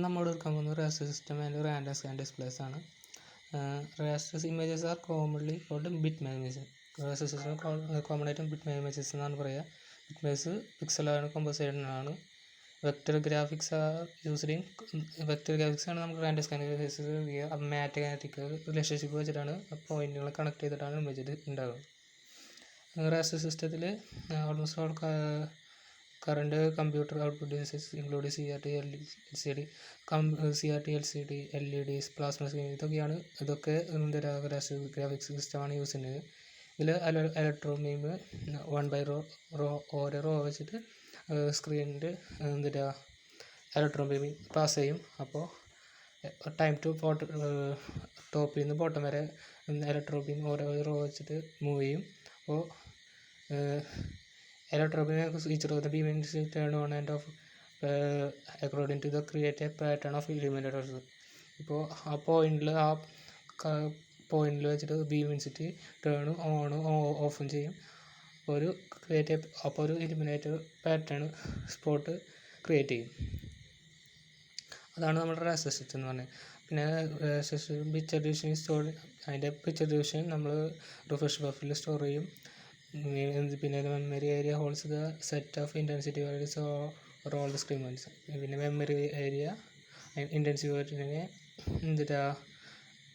നമ്മൾ എടുക്കാൻ പോകുന്നത് raster system and random scan displays ആണ്. Raster images are commonly called bitmap images. Raster system common ആയിട്ട് bitmap images എന്നാണ് പറയുക. bitmaps pixel ആണ് composite ആണ്. Vector graphics are used in vector graphics ആണ് നമ്മൾ random scan displays ചെയ്യുക. Mathematical relationship വെച്ചിട്ടാണ് പോയിന്റുകൾ കണക്ട് ചെയ്തിട്ടാണ് ഇമേജ് ഉണ്ടാകുന്നത്. raster systemത്തിൽ almost all current computer output devices include CRT, LCD, LEDs, plasma screen ഇതൊക്കെ raster graphics system ആണ് യൂസ് ചെയ്യുന്നത്. ഇതിൽ ഇലക്ട്രോൺ ബീം 1/ρ ഓരോ റോ വെച്ചിട്ട് സ്ക്രീനിൽ ഇലക്ട്രോൺ ബീം പാസ് ചെയ്യും. അപ്പോൾ ടൈം ടു ടോപ്പിൽ നിന്ന് ബോട്ടം വരെ ഇലക്ട്രോൺ ബീം ഓരോ റോ വെച്ചിട്ട് മൂവ് ചെയ്യും. അപ്പോൾ electron beam each of the beam is turned on and off according to the created pattern of illuminators. ഇപ്പോൾ ആ പോയിന്റിൽ വെച്ചിട്ട് ബീം ഇൻസിറ്റി ടേണും ഓണും ഓഫും ചെയ്യും. അപ്പോൾ ഒരു ഇലുമിനേറ്റർ പാറ്റേൺ സ്പോട്ട് ക്രിയേറ്റ് ചെയ്യും. അതാണ് നമ്മുടെ raster system എന്ന് പറഞ്ഞത്. പിന്നെ പിക്ചർ ഡിവിഷൻ അതിൻ്റെ പിക്ചർ ഡിവിഷൻ നമ്മൾ റിഫ്രഷ് ബഫറിൽ സ്റ്റോർ ചെയ്യും. പിന്നെ memory area holds the set of intensity values or all the screen values. പിന്നെ മെമ്മറി ഏരിയ ഇൻറ്റൻസിറ്റി വാല്യൂസിനെ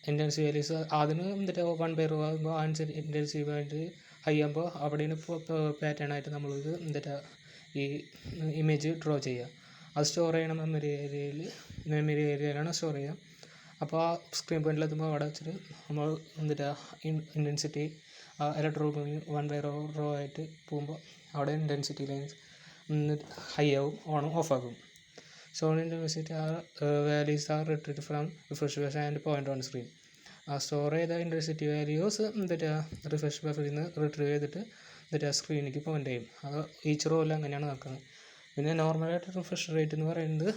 ഇൻറ്റൻസിറ്റി വാല്യൂസ് അതിന് 1/ρ ആകുമ്പോൾ അനുസരിച്ച് ഇൻറ്റൻസിറ്റി വാല്യൂ ഹൈ ആകുമ്പോൾ അവിടെയാണ് പാറ്റേൺ ആയിട്ട് നമ്മളിത് ഈ ഇമേജ് ഡ്രോ ചെയ്യുക. അത് സ്റ്റോർ ചെയ്യണം മെമ്മറി ഏരിയയിലാണ് സ്റ്റോർ ചെയ്യുക. അപ്പോൾ ആ സ്ക്രീൻ പോയിന്റിലെത്തുമ്പോൾ അവിടെ വെച്ചിട്ട് നമ്മൾ ഇൻറ്റൻസിറ്റി ഇലക്ട്രോൺ 1/ρ ആയിട്ട് പോകുമ്പോൾ അവിടെ ഇൻറ്റൻസിറ്റി ലൈൻസ് ഹൈ ആവും, ഓണും ഓഫാകും. Shown intensity values are retrieve from refresh buffer and point on screen. ആ സ്റ്റോർ ചെയ്ത ഇൻറ്റൻസിറ്റി വാല്യൂസ് റിഫ്രഷ് ബഫറിൽ നിന്ന് റിട്രീവ് ചെയ്തിട്ട് സ്ക്രീനിലേക്ക് പോയിന്റ് ചെയ്യും. അത് ഈച്ച് റോയിൽ അങ്ങനെയാണ് നടക്കുന്നത്. പിന്നെ നോർമലായിട്ട് റിഫ്രഷ് റേറ്റ് എന്ന് പറയുന്നത്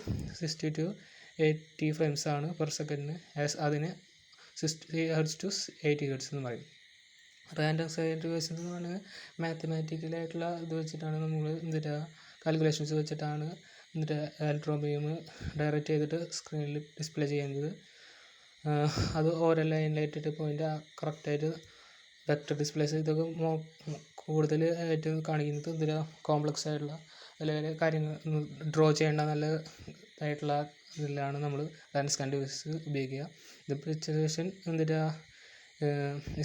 60 to 80 ഫ്രെയിംസ് ആണ് പെർ സെക്കൻഡിന്. അതിന് 60 Hz to 80 Hz എന്ന് പറയും. റാൻഡം സൈഡ് ഡിവൈസ് എന്ന് പറഞ്ഞാൽ മാത്തമാറ്റിക്കലായിട്ടുള്ള ഇത് വെച്ചിട്ടാണ് നമ്മൾ കാൽക്കുലേഷൻസ് വെച്ചിട്ടാണ് ഇലക്ട്രോൺ ബീം ഡയറക്റ്റ് ചെയ്തിട്ട് സ്ക്രീനിൽ ഡിസ്പ്ലേ ചെയ്യുന്നത്. അത് ഓരോ ലൈനിലായിട്ടിട്ട് പോയിൻ്റ് കറക്റ്റായിട്ട് വെക്ടർ ഡിസ്പ്ലേസ് ഇതൊക്കെ കൂടുതൽ ആയിട്ട് കാണിക്കുന്നത് കോംപ്ലക്സ് ആയിട്ടുള്ള അല്ലെങ്കിൽ കാര്യങ്ങൾ ഡ്രോ ചെയ്യേണ്ട നല്ല ആയിട്ടുള്ള ഇതിലാണ് നമ്മൾ റാൻഡം സ്കാൻ ഡിവൈസ് ഉപയോഗിക്കുക. ഇത് പിക്ചറേഷൻ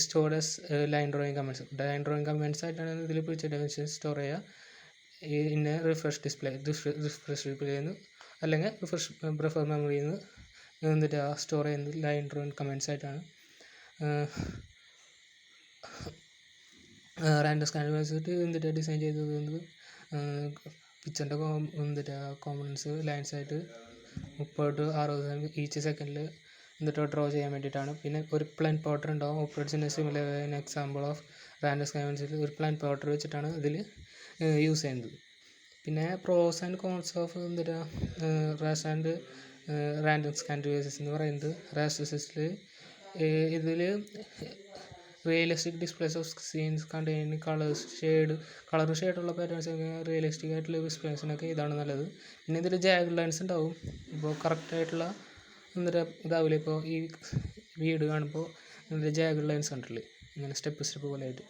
stored as line drawing commands ആയിട്ടാണ് ഇതിൽ പിക്ചർ ഡിവിഷൻ സ്റ്റോർ ചെയ്യുക. ഇന്ന റിഫ്രഷ് ഡിസ്പ്ലേയിൽ നിന്ന് അല്ലെങ്കിൽ ബഫർ മെമ്മറിയിൽ നിന്ന് സ്റ്റോർ ചെയ്യുന്നത് ലൈൻ ഡ്രോയിങ് കമൻറ്റ്സ് ആയിട്ടാണ്. റാൻഡം സ്കാൻ ഡിവൈസ് ഡിസൈൻ ചെയ്തത് പിക്ചറിൻ്റെ കോമ്പണൻസ് ലൈൻസ് ആയിട്ട് 30 to 60 ഈച്ച് സെക്കൻഡിൽ ഡ്രോ ചെയ്യാൻ വേണ്ടിയിട്ടാണ്. പിന്നെ ഒരു പ്ലാൻ പൗഡർ ഉണ്ടാവും. Operates similar example of random scan ഡിവൈസിൽ ഒരു പ്ലാൻ പൗഡർ വെച്ചിട്ടാണ് ഇതിൽ യൂസ് ചെയ്യുന്നത്. പിന്നെ pros and cons of raster and random scan devices എന്ന് പറയുന്നത് raster system ഇതിൽ realistic displays of scenes contain colour ഷെയ്ഡുള്ള പാറ്റേൺസ് റിയലിസ്റ്റിക് ആയിട്ടുള്ള ഡിസ്പ്ലേസിനൊക്കെ ഇതാണ് നല്ലത്. പിന്നെ ഇതിൽ ജാഗ് ലൈൻസ് ഉണ്ടാവും. ഇപ്പോൾ കറക്റ്റായിട്ടുള്ള ഇതാവില്ല. ഇപ്പോൾ ഈ വീട് കാണുമ്പോൾ ജാഗ് ലൈൻസ് കണ്ടില്ലേ, ഇങ്ങനെ സ്റ്റെപ്പ് പോലെ ആയിട്ട്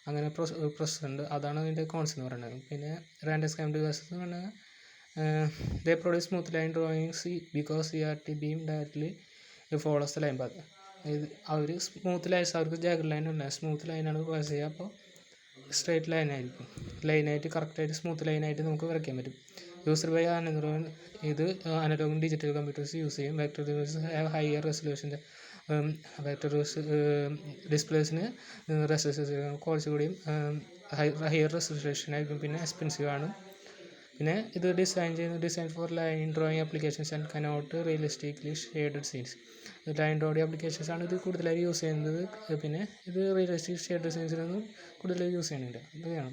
അങ്ങനെ പ്രൊസസ് ഉണ്ട്. അതാണ് അതിൻ്റെ കോൺസ് എന്ന് പറയുന്നത്. പിന്നെ റാൻഡം സ്കാൻ ഡിവൈസസ് എന്ന് പറഞ്ഞാൽ they produce smooth line drawings because CRT beam directly follows the line path. അവർ സ്മൂത്ത് ലൈൻസ് അവർക്ക് ജാഗ് ലൈൻ ഉണ്ട്, സ്മൂത്ത് ലൈനാണ് പാസ് ചെയ്യുക. അപ്പോൾ സ്ട്രേറ്റ് ലൈനായിരിക്കും, ലൈനായിട്ട് കറക്റ്റായിട്ട് സ്മൂത്ത് ലൈനായിട്ട് നമുക്ക് വരയ്ക്കാൻ പറ്റും. യൂസർ ബൈ ഇത് അനലോഗും ഡിജിറ്റൽ കമ്പ്യൂട്ടേഴ്സ് യൂസ് ചെയ്യും. വെക്ടർ ഡിവൈസസ് ഹാവ് ഹയർ റെസൊല്യൂഷൻ്റെ വെക്ടർ ഡിസ്പ്ലേസിന് കുറച്ചുകൂടിയും ഹയർ റെസൊല്യൂഷൻ ആയിരിക്കും. പിന്നെ എക്സ്പെൻസീവ് ആണ്. പിന്നെ ഇത് design for line drawing applications and cannot realistically shaded scenes. Line drawing applications ആണ് ഇത് കൂടുതലായി യൂസ് ചെയ്യുന്നത്. പിന്നെ ഇത് റിയലിസ്റ്റിക് ഷെയ്ഡഡ് സീൻസിനൊന്നും കൂടുതൽ യൂസ് ചെയ്യുന്നില്ല. ഇതൊക്കെയാണ്.